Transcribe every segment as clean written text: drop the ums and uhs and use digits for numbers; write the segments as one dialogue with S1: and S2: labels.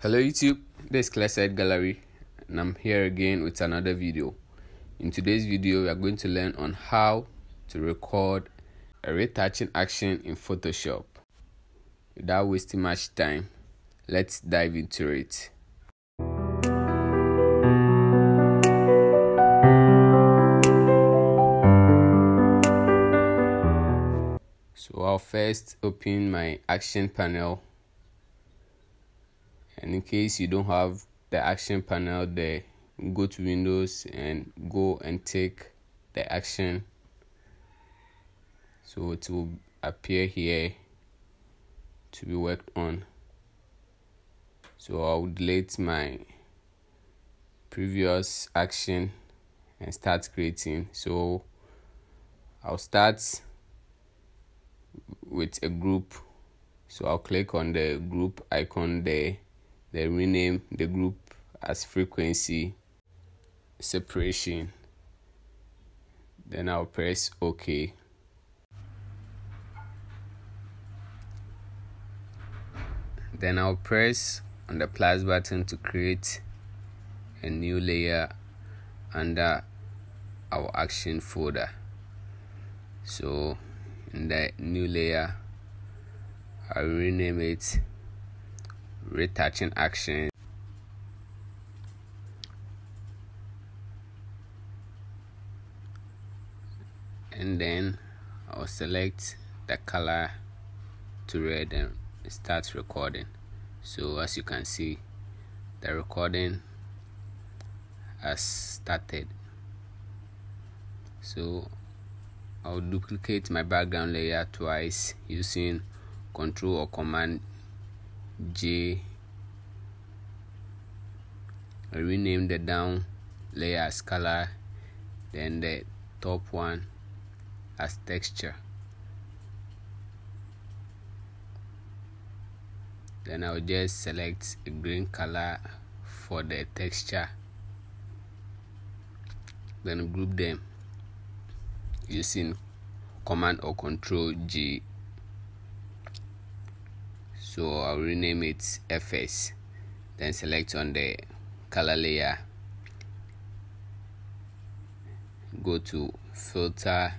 S1: Hello YouTube, this is Clearside Gallery and I'm here again with another video. In today's video we are going to learn on how to record a retouching action in Photoshop. Without wasting much time, let's dive into it. So I'll first open my action panel, and in case you don't have the action panel there, go to Windows and go and take the action, so it will appear here to be worked on. So I'll delete my previous action and start creating. So I'll start with a group, so I'll click on the group icon there, then rename the group as frequency separation, then I'll press OK. Then I'll press on the plus button to create a new layer under our action folder. So in the new layer, I'll rename it Retouching Action. And then I'll select the color to red and start recording. So as you can see, the recording has started. So I'll duplicate my background layer twice using Ctrl or Command J. I rename the down layer as color, then the top one as texture. Then I'll just select a green color for the texture, then group them using Command or Ctrl G. So I'll rename it FS, then select on the color layer, go to filter,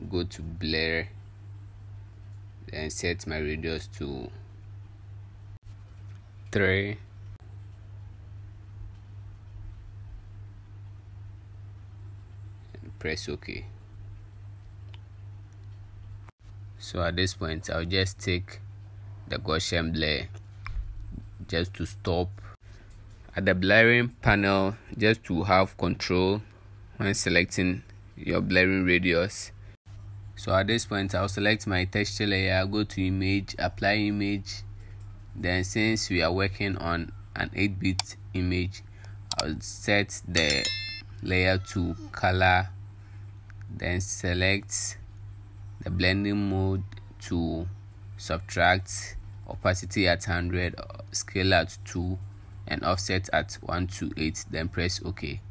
S1: go to blur, then set my radius to 3, and press OK. So at this point, I'll just take the Gaussian blur just to stop at the blurring panel, just to have control when selecting your blurring radius. So at this point, I'll select my texture layer, go to image, apply image. Then since we are working on an 8-bit image, I'll set the layer to color, then select the blending mode to subtract, opacity at 100, scale at 2, and offset at 128, then press OK.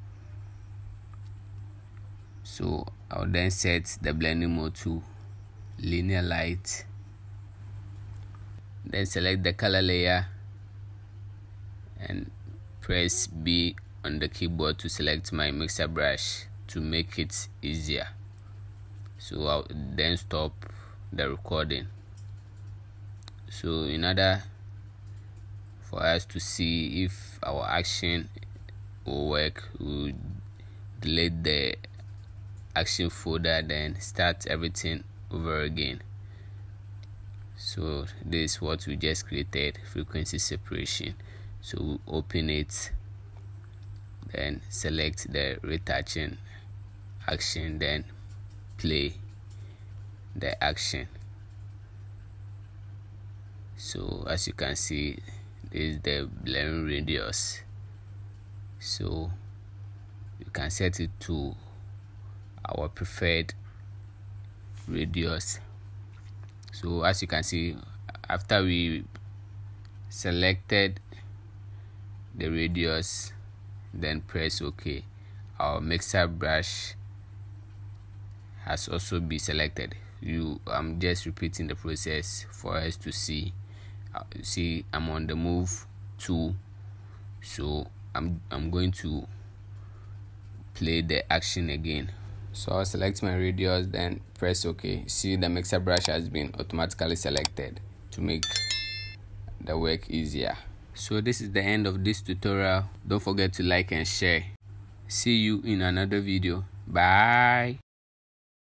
S1: So I'll then set the blending mode to linear light, then select the color layer and press B on the keyboard to select my mixer brush to make it easier. So I'll then stop the recording. So in order for us to see if our action will work, we'll delete the action folder, then start everything over again. So this is what we just created, frequency separation. So we'll open it, then select the retouching action, then play the action. So as you can see, this is the blurring radius. So you can set it to our preferred radius. So as you can see, after we selected the radius, then press OK, our mixer brush has also been selected. I'm just repeating the process for us to see See, I'm on the move tool, so I'm going to play the action again. So I'll select my radius, then press OK. See, the mixer brush has been automatically selected to make the work easier. So this is the end of this tutorial. Don't forget to like and share. See you in another video. Bye.